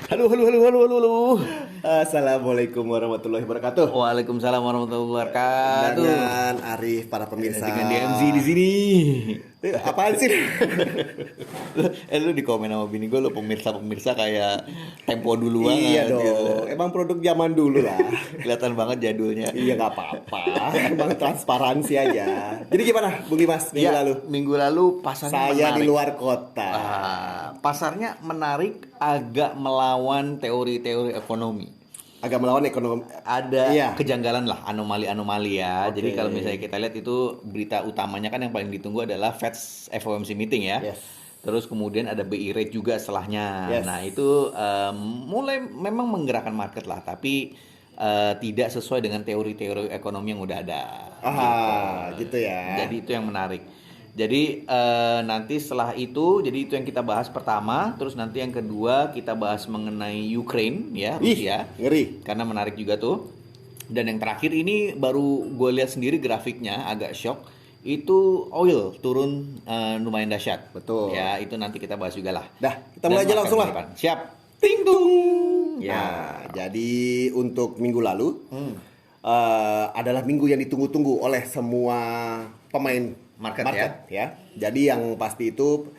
Halo, halo, halo, halo, halo, halo. Assalamualaikum warahmatullahi wabarakatuh. Waalaikumsalam warahmatullahi wabarakatuh. Dengan Arif, para pemirsa. Dengan DMZ di sini. Apaan sih? Lu di komen sama bini gue, lu pemirsa kayak Tempo dulu Iya banget gitu. dong, emang produk zaman dulu lah. Kelihatan banget jadulnya. Iya nggak apa-apa, emang transparansi aja. Jadi gimana, Bung Dimas, minggu lalu? Minggu lalu pasarnya Saya menarik. di luar kota. Pasarnya menarik, agak melawan teori-teori ekonomi. Agak melawan ekonomi. Ada Iya. kejanggalan lah, anomali-anomali ya. Oke. Jadi kalau misalnya kita lihat itu berita utamanya kan yang paling ditunggu adalah Fed's FOMC meeting ya. Yes. Terus kemudian ada BI rate juga setelahnya. Yes. Nah itu mulai memang menggerakkan market lah, tapi tidak sesuai dengan teori-teori ekonomi yang udah ada. Gitu ya. Jadi itu yang menarik. Jadi nanti setelah itu, jadi itu yang kita bahas pertama. Terus nanti yang kedua kita bahas mengenai Ukraine ya, Rusia. Ngeri. Karena menarik juga tuh. Dan yang terakhir ini baru gue lihat sendiri grafiknya agak shock. Itu oil turun lumayan dahsyat. Betul. Ya itu nanti kita bahas juga lah. Dah, kita mulai aja Dan langsung lah. market ke depan. Siap. Ting tung. Ya. Nah, jadi untuk minggu lalu adalah minggu yang ditunggu-tunggu oleh semua pemain Market ya. Jadi yang pasti itu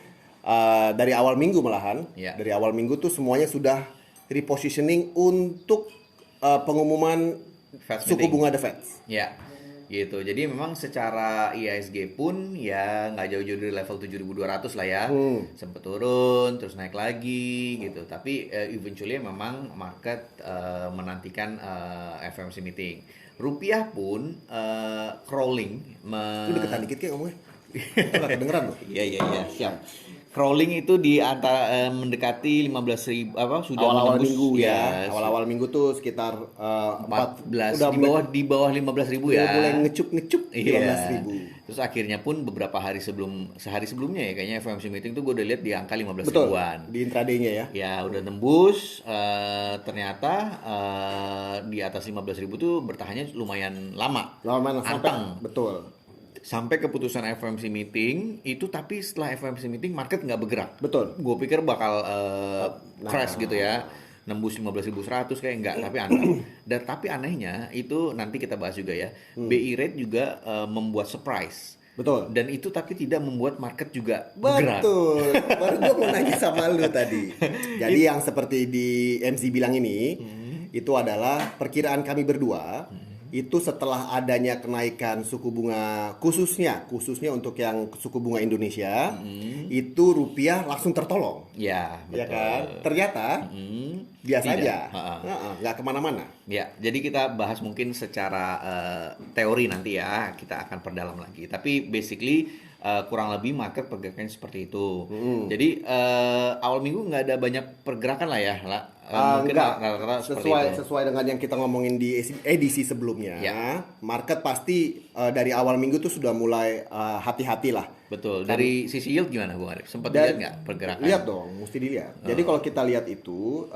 dari awal minggu malahan, Ya. dari awal minggu tuh semuanya sudah repositioning untuk pengumuman Fed suku meeting. bunga The Fed. Ya, gitu. Jadi memang secara IHSG pun ya nggak jauh-jauh dari level 7.200 lah ya. Sempet turun, terus naik lagi gitu. Tapi eventually memang market menantikan FOMC meeting. Rupiah pun crawling. Lu deketan dikit kayak ngomongnya. Itu nggak kedengeran loh. Iya, siap. Crawling itu di antara mendekati 15.000 apa sudah Awal-awal menembus, minggu ya. ya, Awal-awal minggu tuh sekitar 14 udah di bawah 15.000 ya. udah mulai ngecup-ngecup Iya. 15.000. Terus akhirnya pun beberapa hari sehari sebelumnya ya kayaknya FOMC meeting tuh gue udah lihat di angka 15 Betul. ribuan. Di intraday-nya ya. Ya udah nembus, ternyata di atas 15.000 tuh bertahannya lumayan lama. Lama sampai Anteng. betul. Sampai keputusan FOMC meeting itu, tapi setelah FOMC meeting market nggak bergerak. Betul. Gue pikir bakal crash gitu ya, nembus 15.100 kayak enggak, tapi aneh. Dan tapi anehnya itu nanti kita bahas juga ya. BI rate juga membuat surprise. Betul. Dan itu tapi tidak membuat market juga bergerak. Betul. Baru gue mau nanya sama lu tadi. Jadi yang seperti di MC bilang ini itu adalah perkiraan kami berdua. Itu setelah adanya kenaikan suku bunga khususnya untuk yang suku bunga Indonesia, itu rupiah langsung tertolong. Ya, betul. Ya kan? Ternyata biasa Tidak. aja. Ha-ha. Nggak kemana-mana. Ya, jadi kita bahas mungkin secara teori nanti ya, kita akan perdalam lagi. Tapi basically kurang lebih market pergerakannya seperti itu. Jadi awal minggu nggak ada banyak pergerakan lah ya, mungkin Enggak, rata-rata seperti itu. sesuai dengan yang kita ngomongin di edisi sebelumnya. Ya. Market pasti dari awal minggu tuh sudah mulai hati-hati lah. Betul. Dari sisi yield gimana, Bung Arif? Sempat Dan lihat nggak pergerakan? Lihat dong, mesti dilihat. Jadi kalau kita lihat itu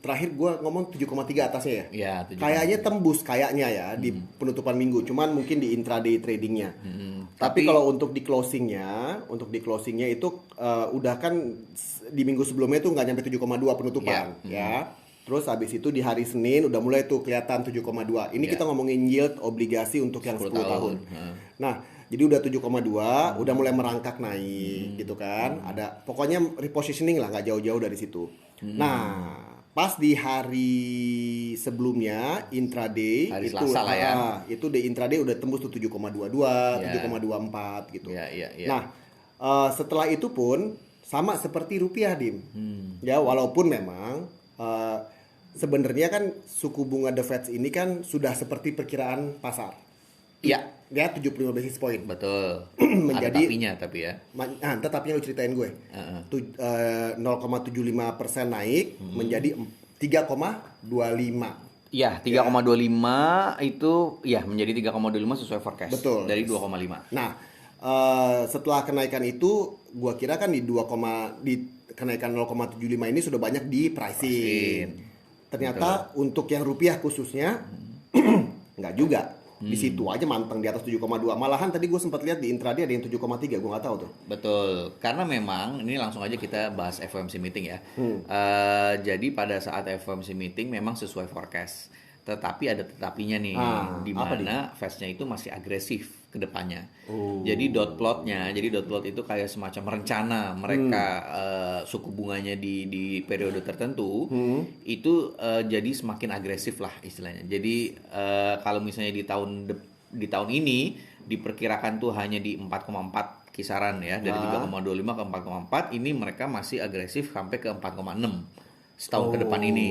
terakhir gua ngomong 7,3 atasnya ya. Ya, 7,3. Kayaknya tembus kayaknya ya di penutupan minggu, cuman mungkin di intraday tradingnya. Tapi kalau untuk di closingnya itu udah kan di minggu sebelumnya itu nggak nyampe 7,2 penutupan ya. Terus habis itu di hari Senin udah mulai tuh kelihatan 7,2. Ini kita ngomongin yield obligasi untuk yang 10 tahun. Nah, jadi udah 7,2, udah mulai merangkak naik gitu kan. Ada pokoknya repositioning lah, nggak jauh-jauh dari situ. Nah, pas di hari sebelumnya intraday Hari itu Selasa lah ya. Itu di intraday udah tembus tuh 7,22, Ya. 7,24 gitu. Ya. Nah, setelah itu pun sama seperti rupiah, Dim. Ya, walaupun memang sebenarnya kan suku bunga The Fed ini kan sudah seperti perkiraan pasar. Ya, Ya, 75 basis point. betul. Ada Menjadi tapinya tapi ya. Tetapi lu ceritain gue. 0,75% naik menjadi 3,25. Iya, 3,25 itu ya menjadi 3,25 sesuai forecast. Betul. Dari 2,5. Nah, setelah kenaikan itu gua kira kan di kenaikan 0,75 ini sudah banyak di pricing. Ternyata untuk yang rupiah khususnya nggak juga. Di situ aja manteng di atas 7,2. Malahan tadi gue sempat lihat di intraday ada yang 7,3, gue nggak tahu tuh. Betul, karena memang ini langsung aja kita bahas FOMC meeting ya. Jadi pada saat FOMC meeting memang sesuai forecast, tetapi ada tetapinya nih, di mana Fed-nya itu masih agresif ke depannya. Jadi dot plot itu kayak semacam rencana mereka suku bunganya di periode tertentu itu jadi semakin agresif lah istilahnya. Jadi kalau misalnya di tahun ini diperkirakan tuh hanya di 4,4 kisaran ya, dari 3,25 ke 4,4, ini mereka masih agresif sampai ke 4,6 setahun ke depan ini.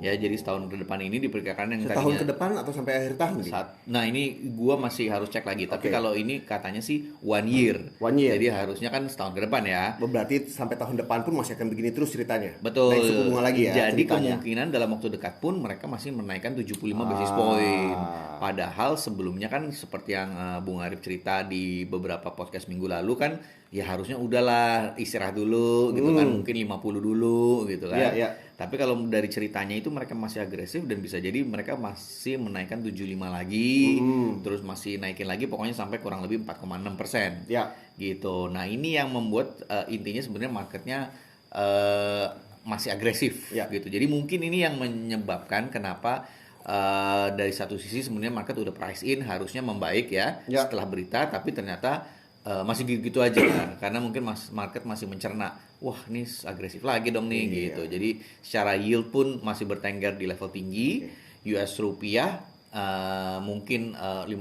Ya, jadi setahun ke depan ini diperkirakan yang setahun ke depan atau sampai akhir tahun nih? Nah, ini gua masih harus cek lagi. Tapi kalau ini katanya sih 1 year. Jadi harusnya kan setahun ke depan ya. Berarti sampai tahun depan pun masih akan begini terus ceritanya. Betul. Naik suku bunga lagi ya. Jadi ceritanya. kemungkinan dalam waktu dekat pun mereka masih menaikkan 75 basis point. Padahal sebelumnya kan seperti yang Bung Arif cerita di beberapa podcast minggu lalu kan, ya harusnya udahlah istirahat dulu gitu kan, mungkin 50 dulu gitu kan. Tapi kalau dari ceritanya itu mereka masih agresif dan bisa jadi mereka masih menaikkan 75 lagi, terus masih naikin lagi, pokoknya sampai kurang lebih 4,6%. Gitu. Nah, ini yang membuat intinya sebenarnya marketnya masih agresif gitu. Jadi mungkin ini yang menyebabkan kenapa dari satu sisi sebenarnya market udah price in harusnya membaik ya setelah berita, tapi ternyata masih gitu-gitu aja karena mungkin market masih mencerna, wah ini agresif lagi dong nih gitu. Jadi secara yield pun masih bertengger di level tinggi. US rupiah mungkin 15.000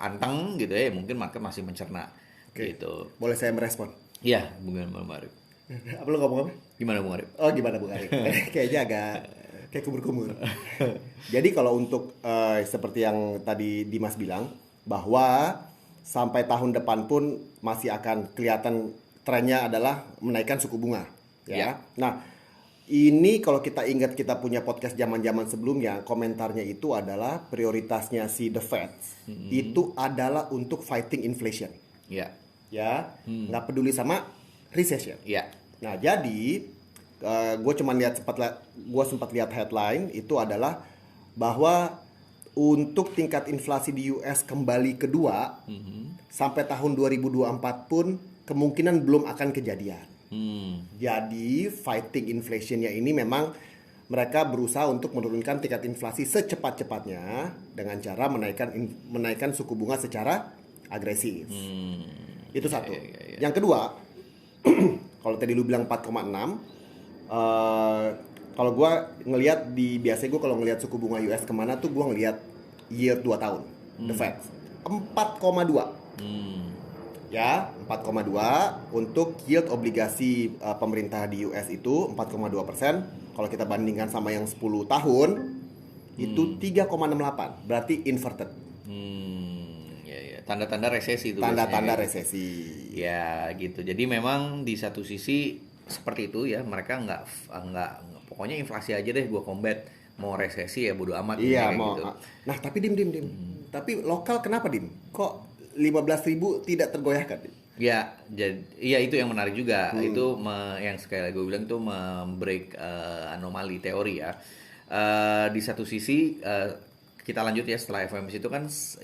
anteng gitu ya, mungkin market masih mencerna gitu. Boleh saya merespon? Iya, Bung Arif. Apa lu ngomong apa? Gimana Bung Arif? Oh, gimana Bung Arif? Kayaknya agak kayak kumur-kumur. Jadi kalau untuk seperti yang tadi Dimas bilang, bahwa sampai tahun depan pun masih akan kelihatan trennya adalah menaikkan suku bunga, ya. Nah, ini kalau kita ingat kita punya podcast zaman-zaman sebelumnya, komentarnya itu adalah prioritasnya si The Fed itu adalah untuk fighting inflation. Nggak peduli sama recession. Nah, jadi gue sempat lihat headline itu adalah bahwa untuk tingkat inflasi di US kembali kedua sampai tahun 2024 pun kemungkinan belum akan kejadian. Jadi fighting inflationnya ini memang mereka berusaha untuk menurunkan tingkat inflasi secepat-cepatnya dengan cara menaikkan suku bunga secara agresif. Itu satu. Yang kedua, kalau tadi lu bilang 4,6, kalau gue ngelihat biasanya gue kalau ngelihat suku bunga US kemana tuh gue ngelihat yield 2 tahun The Fed 4,2 ya 4,2 untuk yield obligasi pemerintah di US itu 4,2%. Kalau kita bandingkan sama yang 10 tahun itu 3,68, berarti inverted. Tanda-tanda resesi itu. Tanda-tanda resesi. Ya gitu. Jadi memang di satu sisi seperti itu ya, mereka nggak pokoknya inflasi aja deh gue combat, mau resesi ya bodo amat. Mau gitu. Nah tapi Dim tapi lokal kenapa Dim kok 15.000 tidak tergoyahkan? Ya, jadi itu yang menarik juga. Itu yang sekali lagi gue bilang itu membreak anomali teori ya. Di satu sisi kita lanjut ya, setelah FOMC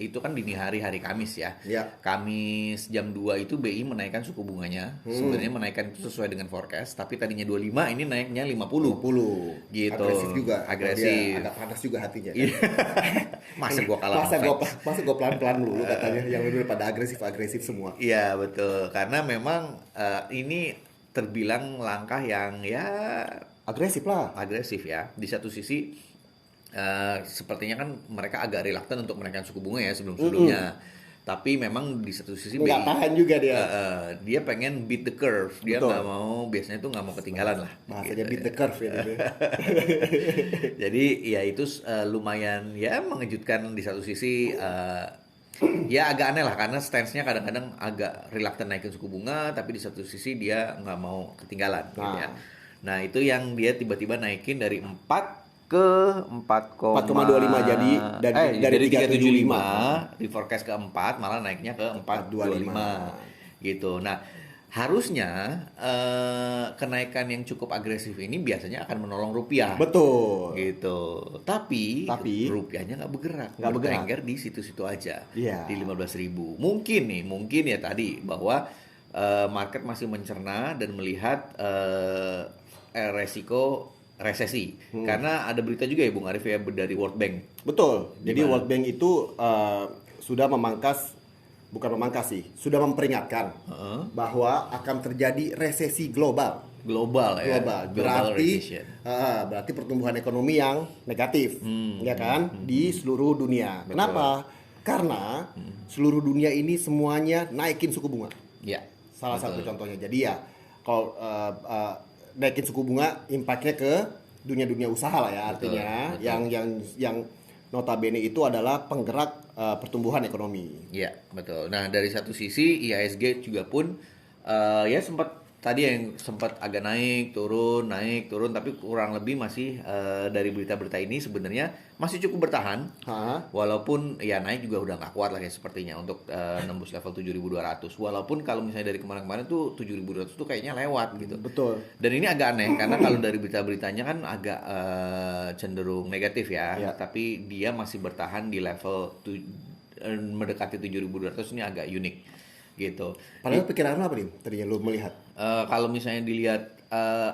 itu kan dini hari Kamis ya. Kamis jam 2 itu BI menaikkan suku bunganya. Sebenarnya menaikkan itu sesuai dengan forecast, tapi tadinya 25, ini naiknya 50. Gitu. Agresif juga. Agresif. Agak panas juga hatinya. Masa gua kalah. Masa gua pelan-pelan dulu katanya, yang lebih pada agresif semua. Iya, betul. Karena memang ini terbilang langkah yang ya agresif ya. Di satu sisi sepertinya kan mereka agak reluctant untuk menaikkan suku bunga ya sebelum-sebelumnya. Tapi memang di satu sisi nggak tahan juga dia. Dia pengen beat the curve. Dia nggak mau, biasanya tuh nggak mau ketinggalan lah. Bahasanya gitu, beat the curve ya. Jadi ya itu lumayan ya mengejutkan di satu sisi. Ya agak aneh lah karena stance-nya kadang-kadang agak reluctant naikin suku bunga, tapi di satu sisi dia nggak mau ketinggalan. Gitu ya. Nah itu yang dia tiba-tiba naikin dari 4 ke 4,25 jadi dari 375 di forecast ke 4 malah naiknya ke 425 gitu. Nah, harusnya kenaikan yang cukup agresif ini biasanya akan menolong rupiah. Betul. Gitu. Tapi Tapi rupiahnya nggak bergerak, nggak bergerak. bertengger di situ-situ aja, Iya. di 15.000. Mungkin ya tadi bahwa market masih mencerna dan melihat resiko resesi. Karena ada berita juga ya Bung Arif ya dari World Bank. Betul. Jadi Gimana? World Bank itu sudah bukan memangkas sih, sudah memperingatkan bahwa akan terjadi resesi global. Global ya. Global recession. Berarti pertumbuhan ekonomi yang negatif, ya kan, di seluruh dunia. Betul. Kenapa? Karena seluruh dunia ini semuanya naikin suku bunga. Ya. Salah satu contohnya. Jadi ya, kalau naikin suku bunga, impactnya ke dunia-dunia usaha lah ya, artinya betul. yang notabene itu adalah penggerak pertumbuhan ekonomi. Iya, betul. Nah, dari satu sisi IHSG juga pun ya sempat agak naik, turun, tapi kurang lebih masih dari berita-berita ini sebenarnya masih cukup bertahan. Walaupun ya naik juga udah nggak kuat lah ya sepertinya untuk nembus level 7.200. Walaupun kalau misalnya dari kemarin-kemarin tuh 7.200 tuh kayaknya lewat gitu. Betul. Dan ini agak aneh karena kalau dari berita-beritanya kan agak cenderung negatif ya, Ya. tapi dia masih bertahan di level mendekati 7.200 ini agak unik gitu. Padahal pikiran lo apa nih tadinya lo melihat? Kalau misalnya dilihat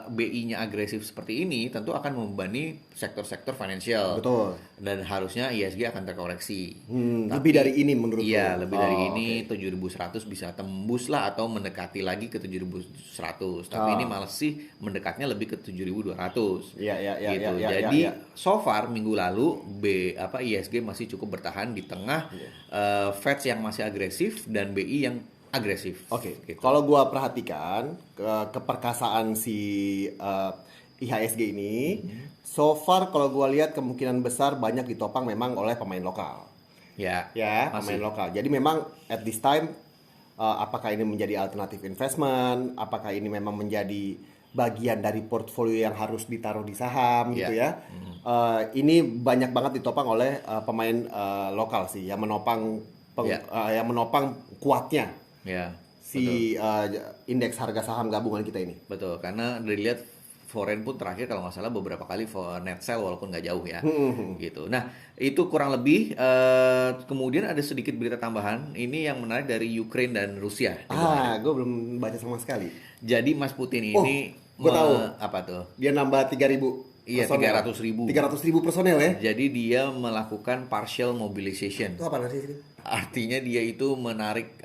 BI-nya agresif seperti ini, tentu akan membebani sektor-sektor finansial. Betul. Dan harusnya ISG akan terkoreksi. Lebih dari ini menurut Iya, lo? lebih dari ini 7.100 bisa tembus lah atau mendekati lagi ke 7.100. Tapi ini malah sih mendekatnya lebih ke 7.200. Iya, Gitu. Jadi so far minggu lalu ISG masih cukup bertahan di tengah Fed yang masih agresif dan BI yang agresif. Oke. Gitu. Kalau gua perhatikan keperkasaan si IHSG ini, so far kalau gua lihat kemungkinan besar banyak ditopang memang oleh pemain lokal. Ya, Pemain lokal. Jadi memang at this time apakah ini menjadi alternatif investment, apakah ini memang menjadi bagian dari portfolio yang harus ditaruh di saham gitu ya. Ini banyak banget ditopang oleh pemain lokal sih yang menopang kuatnya ya. si indeks harga saham gabungan kita ini. Betul, karena dilihat foreign pun terakhir kalau nggak salah beberapa kali net sell walaupun nggak jauh ya, gitu. Nah itu kurang lebih. Kemudian ada sedikit berita tambahan. Ini yang menarik dari Ukraine dan Rusia. Gue belum baca sama sekali. Jadi Mas Putin ini, gue tahu. Apa tuh? Dia nambah 3.000. Iya, 300.000. 300.000 personel ya. Jadi dia melakukan partial mobilization. Itu apa sih? Artinya dia itu menarik,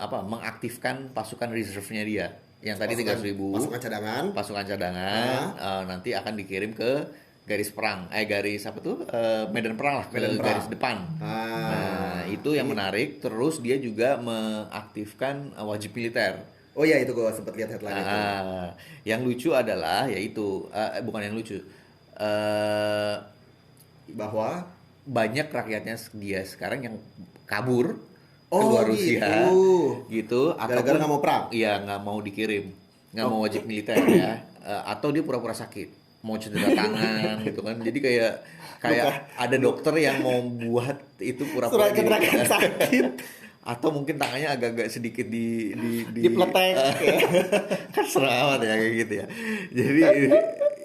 mengaktifkan pasukan reserve-nya dia. Yang tadi 300.000 pasukan cadangan nanti akan dikirim ke garis perang, medan perang lah, garis depan. Nah itu yang menarik. Terus dia juga mengaktifkan wajib militer. Oh iya, itu gue sempat lihat headline itu. Yang lucu adalah yaitu bukan yang lucu, bahwa banyak rakyatnya dia sekarang yang kabur keluar Rusia gitu, gara-gara nggak mau perang. Iya, nggak mau dikirim, nggak mau wajib militer ya, atau dia pura-pura sakit, mau cedera tangan gitu kan. Jadi kayak ada dokter yang mau buat itu pura-pura surat keterangan sakit. Atau mungkin tangannya agak-agak sedikit dipletek. Kan serem amat ya kayak gitu ya. Jadi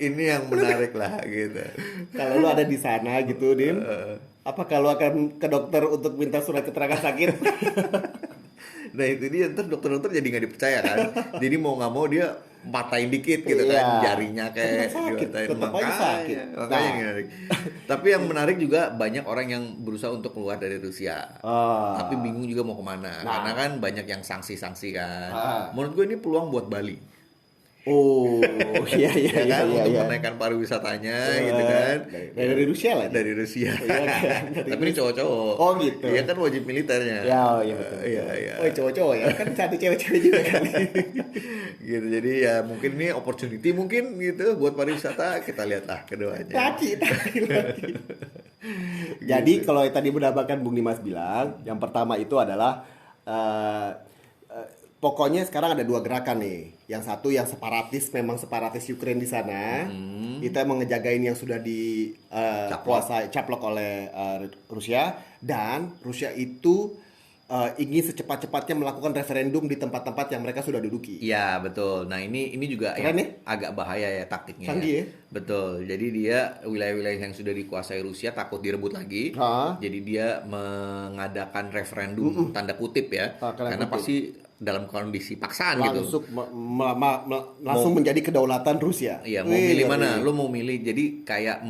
ini yang menarik lah gitu. Kalau lu ada di sana gitu, Dim, apa kalau akan ke dokter untuk minta surat keterangan sakit? Nah itu dia, ntar dokter-dokter jadi nggak dipercaya kan. Jadi mau nggak mau dia patahin dikit gitu kan, jarinya kayak makanya menarik. Tapi yang menarik juga banyak orang yang berusaha untuk keluar dari Rusia, tapi bingung juga mau kemana. Karena kan banyak yang sanksi-sanksi kan. Menurut gue ini peluang buat Bali. Iya, untuk menaikkan pariwisatanya gitu kan. Dari Rusia lah. Dari Rusia. Tapi ini cowok-cowok. Oh gitu. Iya kan wajib militernya. Iya betul. Iya. Oh cowok-cowok ya. Kan satu cewek-cewek juga kali. Gitu. Jadi ya mungkin ini opportunity mungkin gitu buat pariwisata. Kita lihatlah keduanya. Tadi. Jadi kalau tadi menambahkan Bung Dimas bilang, yang pertama itu adalah pokoknya sekarang ada dua gerakan nih. Yang satu yang memang separatis Ukraine di sana. Kita emang ngejagain yang sudah caplok oleh Rusia, dan Rusia itu ingin secepat-cepatnya melakukan referendum di tempat-tempat yang mereka sudah duduki. Iya, betul. Nah, ini juga Keren yang ya? agak bahaya ya taktiknya. Canggih ya? Betul. Jadi dia wilayah-wilayah yang sudah dikuasai Rusia takut direbut lagi. Ha? Jadi dia mengadakan referendum tanda kutip ya. Tanda Karena kutip. pasti dalam kondisi paksaan gitu. Langsung menjadi kedaulatan Rusia. Iya, mau Wih, milih ngeri. mana? Lo mau milih jadi kayak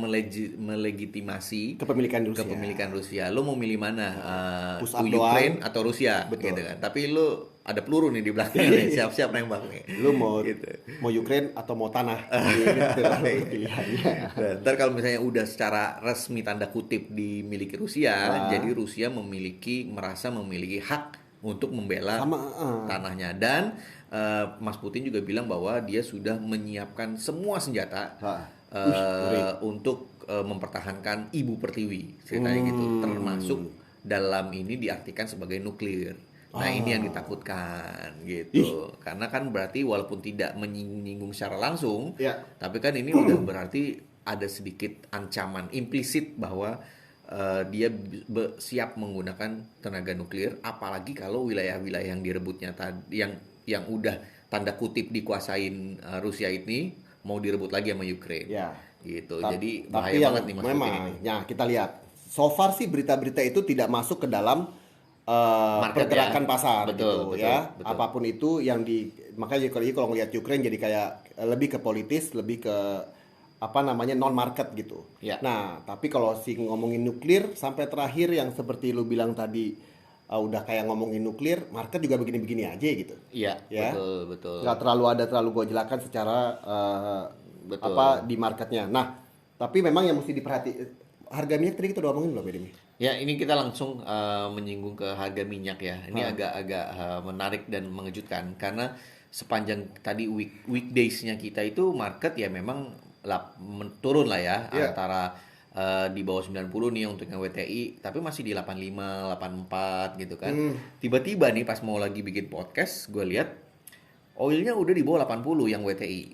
melegitimasi Kepemilikan Rusia. kepemilikan Rusia. Lo mau milih mana? Push To up doang. Ukraine atau Rusia? Betul. Gitu kan. Tapi lo ada peluru nih di belakang nih, siap-siap nembak nih. Lu mau Gitu. mau Ukraine atau mau tanah? Gitu pilihannya. Nah, ntar kalau misalnya udah secara resmi tanda kutip dimiliki Rusia, jadi Rusia merasa memiliki hak untuk membela tanahnya. Dan Mas Putin juga bilang bahwa dia sudah menyiapkan semua senjata untuk mempertahankan ibu pertiwi, ceritanya gitu, termasuk dalam ini diartikan sebagai nuklir. Nah, ini yang ditakutkan gitu. Karena kan berarti walaupun tidak menyinggung secara langsung, Ya. tapi kan ini udah berarti ada sedikit ancaman implisit bahwa dia siap menggunakan tenaga nuklir, apalagi kalau wilayah-wilayah yang direbutnya tadi yang udah tanda kutip dikuasain Rusia ini mau direbut lagi sama Ukraine. Ya. Gitu. Ta- Jadi tapi bahaya yang banget nih Mas Putin memang, ini. ya kita lihat. So far sih berita-berita itu tidak masuk ke dalam Market pergerakan ya. pasar Betul, gitu betul, ya. betul. Apapun itu yang makanya kalau ngelihat Ukraine jadi kayak lebih ke politis, lebih ke apa namanya non market gitu. Ya. Nah, tapi kalau ngomongin nuklir sampai terakhir yang seperti lu bilang tadi udah kayak ngomongin nuklir, market juga begini-begini aja gitu. Iya, Ya. betul. Nggak terlalu gojlakan secara Betul. di marketnya. Nah, tapi memang yang mesti harga minyak tadi kita udah ngomongin belum ya, Demi? Ya, ini kita langsung menyinggung ke harga minyak ya. Ini agak-agak menarik dan mengejutkan karena sepanjang tadi weekdays-nya kita itu market ya memang turun lah ya, antara di bawah 90 nih untuk yang WTI, tapi masih di 85, 84 gitu kan. Tiba-tiba nih pas mau lagi bikin podcast, gue lihat oilnya udah di bawah 80 yang WTI.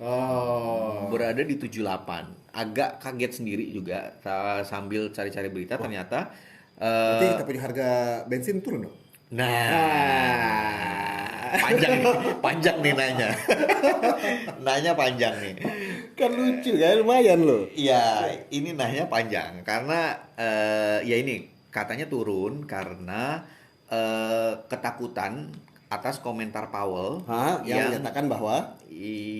Berada di 78. Agak kaget sendiri juga sambil cari-cari berita ternyata Berarti kita punya harga bensin turun dong? panjang nih nanya. Nanya panjang nih. Kan lucu kan, lumayan loh. Iya, ini nanya panjang karena ya ini katanya turun karena ketakutan atas komentar Powell yang menyatakan bahwa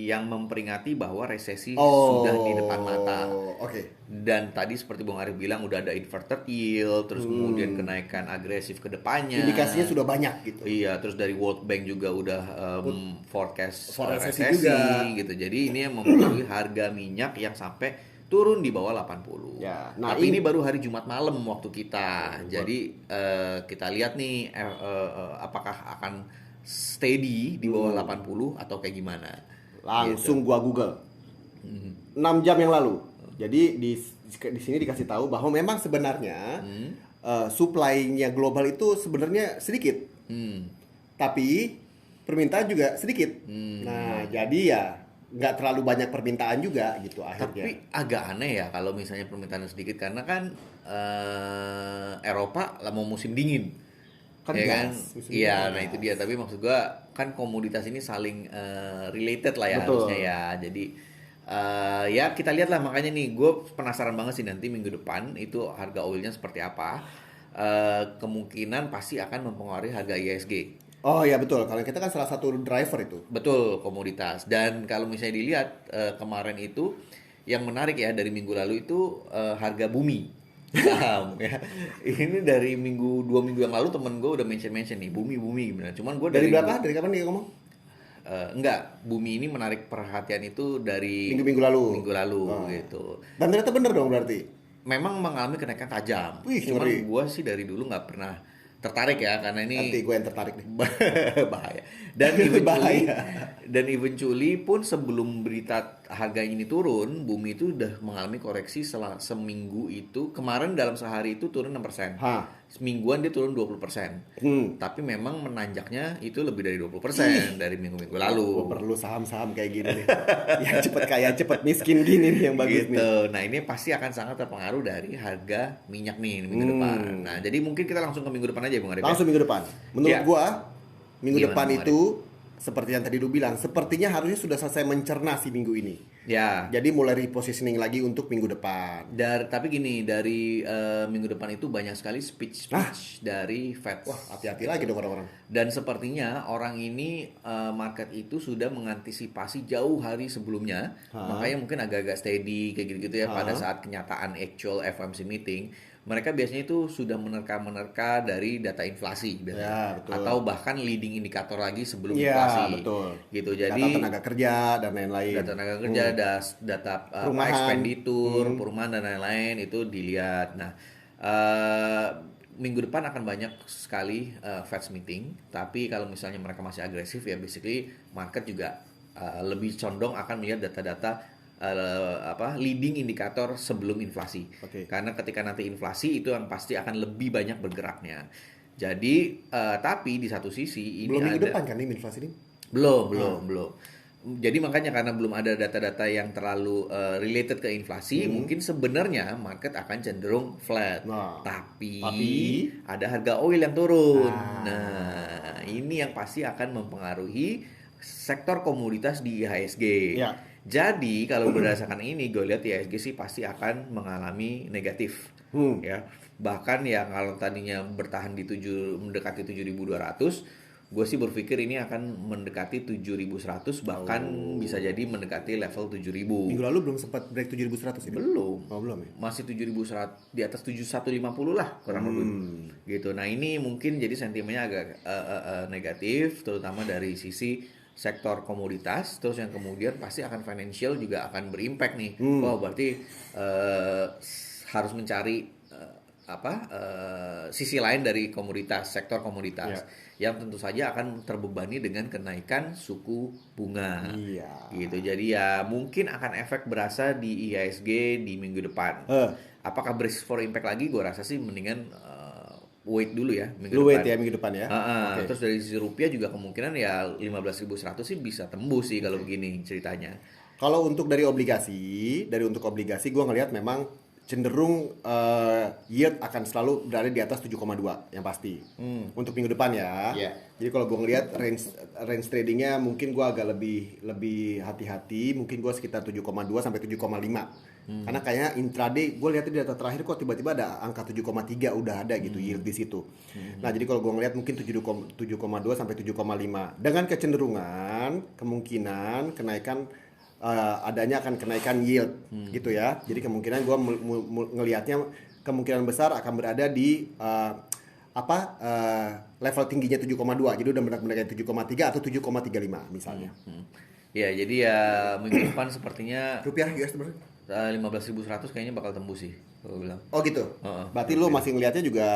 yang memperingati bahwa resesi sudah di depan mata. Oke. Dan tadi seperti Bung Arif bilang udah ada inverted yield, terus kemudian kenaikan agresif ke depannya. Indikasinya sudah banyak gitu. Iya, terus dari World Bank juga udah forecast resesi juga. gitu. Jadi ini yang mempengaruhi harga minyak yang sampai turun di bawah 80. Ya, Tapi ini baru hari Jumat malam waktu kita. Jadi kita lihat nih apakah akan steady di bawah 80 atau kayak gimana. Langsung gua Google. 6 jam yang lalu. Jadi di sini dikasih tahu bahwa memang sebenarnya supply-nya global itu sebenarnya sedikit. Tapi permintaan juga sedikit. Nah, jadi ya nggak terlalu banyak permintaan juga gitu akhirnya. Tapi agak aneh ya kalau misalnya permintaan sedikit karena kan Eropa lah mau musim dingin. Kan Ya kan? musim Iya, dingin. nah itu dia. Tapi maksud gua kan komoditas ini saling related lah ya. Betul. Harusnya ya. Jadi ya kita lihat lah, makanya nih gue penasaran banget sih nanti minggu depan itu harga oilnya seperti apa. Kemungkinan pasti akan mempengaruhi harga ISG. Oh ya betul, kalau kita kan salah satu driver itu. Betul, komoditas. Dan kalau misalnya dilihat kemarin itu yang menarik ya dari minggu lalu itu harga bumi saham ya. Ini dari 2 minggu yang lalu temen gue udah mention nih bumi gimana. Cuman gue Dari berapa? Dari kapan dia ngomong? Enggak, bumi ini menarik perhatian itu dari Minggu lalu gitu. Dan ternyata bener dong berarti. Memang mengalami kenaikan tajam. Wih, Cuman ngeri. gue sih dari dulu nggak pernah tertarik ya karena ini Nanti gue yang tertarik nih. bahaya. Dan eventually pun sebelum berita harga ini turun, bumi itu udah mengalami koreksi seminggu itu. Kemarin dalam sehari itu turun 6%. Semingguan dia turun 20%. Tapi memang menanjaknya itu lebih dari 20% dari minggu-minggu lalu. Perlu saham-saham kayak gini nih. Yang cepet kaya, cepet miskin gini nih yang bagus gitu. nih. Nah, ini pasti akan sangat terpengaruh dari harga minyak nih minggu depan. Nah, jadi mungkin kita langsung ke minggu depan aja, Bung Arif. Langsung minggu depan. Menurut gua minggu Gimana, depan Bung itu seperti yang tadi lu bilang, sepertinya harusnya sudah selesai mencerna si minggu ini. Ya. Jadi mulai repositioning lagi untuk minggu depan. Tapi gini, dari minggu depan itu banyak sekali speech dari Fed. Wah, hati-hati lagi dong orang-orang. Dan sepertinya orang ini market itu sudah mengantisipasi jauh hari sebelumnya. Makanya mungkin agak-agak steady kayak gitu-gitu ya pada saat kenyataan actual FOMC meeting. Mereka biasanya itu sudah menerka dari data inflasi biasanya. Atau bahkan leading indikator lagi sebelum inflasi. Betul. Gitu. Jadi data tenaga kerja dan lain-lain. Data tenaga kerja, data expenditure, perumahan dan lain-lain itu dilihat. Nah, minggu depan akan banyak sekali Fed meeting, tapi kalau misalnya mereka masih agresif ya basically market juga lebih condong akan melihat data-data leading indikator sebelum inflasi. Karena ketika nanti inflasi itu yang pasti akan lebih banyak bergeraknya. Jadi tapi di satu sisi ini belum minggu depan kan nih inflasi ini? Belum. Jadi makanya karena belum ada data-data yang terlalu related ke inflasi, mungkin sebenarnya market akan cenderung flat. Tapi ada harga oil yang turun. Nah, ini yang pasti akan mempengaruhi sektor komoditas di IHSG. Jadi kalau berdasarkan ini, gue lihat IHSG sih pasti akan mengalami negatif. Ya, bahkan ya kalau tadinya bertahan di mendekati 7.200, gue sih berpikir ini akan mendekati 7.100, bahkan bisa jadi mendekati level 7.000. Minggu lalu belum sempat break 7.100 ini? Belum. Belum ya? Masih 7.100, di atas 7.150 lah kurang lebih. Gitu. Nah, ini mungkin jadi sentimennya agak negatif, terutama dari sisi sektor komoditas. Terus yang kemudian pasti akan financial juga akan berimpact nih. Berarti harus mencari sisi lain dari sektor komoditas yang tentu saja akan terbebani dengan kenaikan suku bunga. Gitu. Jadi ya mungkin akan efek berasa di IHSG di minggu depan. Apakah brace for impact lagi? Gue rasa sih mendingan wait dulu ya minggu depan ya. Terus dari sisi rupiah juga kemungkinan ya 15.100 sih bisa tembus sih kalau begini ceritanya. Kalau untuk obligasi gue ngelihat memang cenderung yield akan selalu berada di atas 7,2 yang pasti. Untuk minggu depan ya. Jadi kalau gue ngelihat range tradingnya mungkin gue agak lebih hati-hati, mungkin gue sekitar 7,2 sampai 7,5. Karena kayaknya intraday gue lihat di data terakhir kok tiba-tiba ada angka 7,3 udah ada gitu yield di situ. Nah, jadi kalau gue ngelihat mungkin 7,2 sampai 7,5 dengan kecenderungan kemungkinan kenaikan adanya akan kenaikan yield gitu ya. Jadi kemungkinan gue ngelihatnya kemungkinan besar akan berada di level tingginya 7,2. Jadi udah mendekati 7,3 atau 7,35 misalnya. Ya, jadi ya minggu depan sepertinya rupiah US berapa? 15.100 kayaknya bakal tembus sih kalau bilang. Oh gitu. Berarti lu masih ngelihatnya juga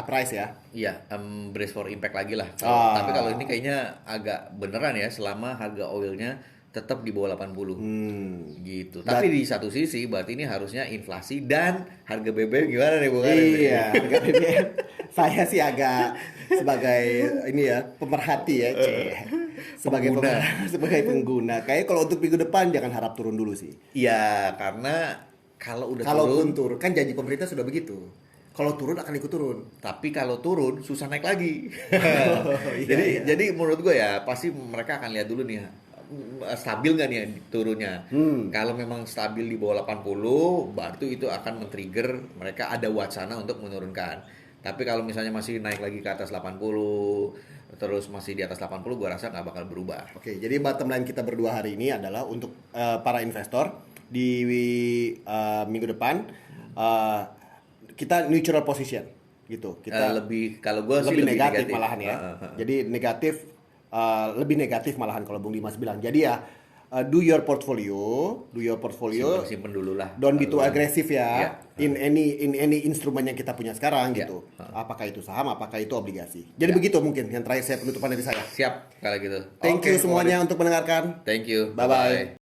price ya? Iya, brace for impact lagi lah. Tapi kalau ini kayaknya agak beneran ya selama harga oilnya tetap di bawah 80 gitu. Tapi di satu sisi berarti ini harusnya inflasi dan harga BBM gimana nih Bung Arif? Iya, harga BBM saya sih agak sebagai ini ya pemerhati ya, sebagai pengguna. Kayaknya kalau untuk minggu depan jangan harap turun dulu sih. Iya, karena kalau turun kan janji pemerintah sudah begitu. Kalau turun akan ikut turun. Tapi kalau turun susah naik lagi. Iya. Jadi menurut gue ya pasti mereka akan lihat dulu nih stabil nggak nih turunnya. Kalau memang stabil di bawah 80 baru itu akan men-trigger mereka ada wacana untuk menurunkan. Tapi kalau misalnya masih naik lagi ke atas 80 terus masih di atas 80 gue rasa nggak bakal berubah. Oke, jadi bottom line kita berdua hari ini adalah untuk para investor di minggu depan kita neutral position gitu. Kita kalau gue sih lebih negatif malahan ya. Jadi lebih negatif malahan kalau Bung Dimas bilang. Jadi ya do your portfolio, simpen dulu lah. Don't be too agresif ya. In any instrumen yang kita punya sekarang gitu. Apakah itu saham, apakah itu obligasi. Jadi begitu mungkin yang terakhir saya penutupan dari saya. Siap kalau gitu. Thank you semuanya untuk mendengarkan. Thank you. Bye bye.